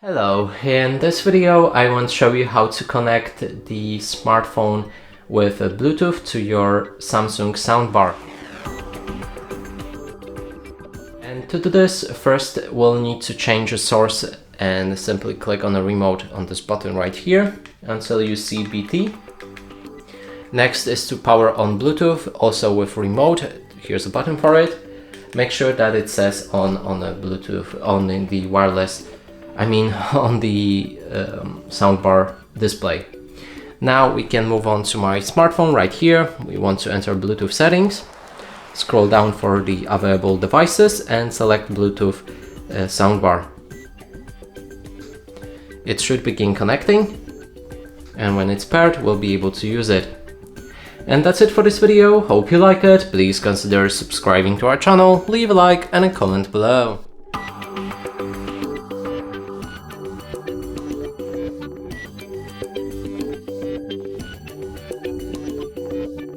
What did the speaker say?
Hello, in this video I want to show you how to connect the smartphone with Bluetooth to your Samsung soundbar. And to do this, first we'll need to change a source and simply click on the remote on this button right here until you see BT. Next is to power on Bluetooth, also with remote. Here's a button for it. Make sure that it says on the Bluetooth, on the wireless, on the soundbar display. Now we can move on to my smartphone right here. We want to enter Bluetooth settings, scroll down for the available devices and select Bluetooth soundbar. It should begin connecting, and when it's paired we'll be able to use it. And that's it for this video. Hope you like it. Please consider subscribing to our channel, leave a like and a comment below.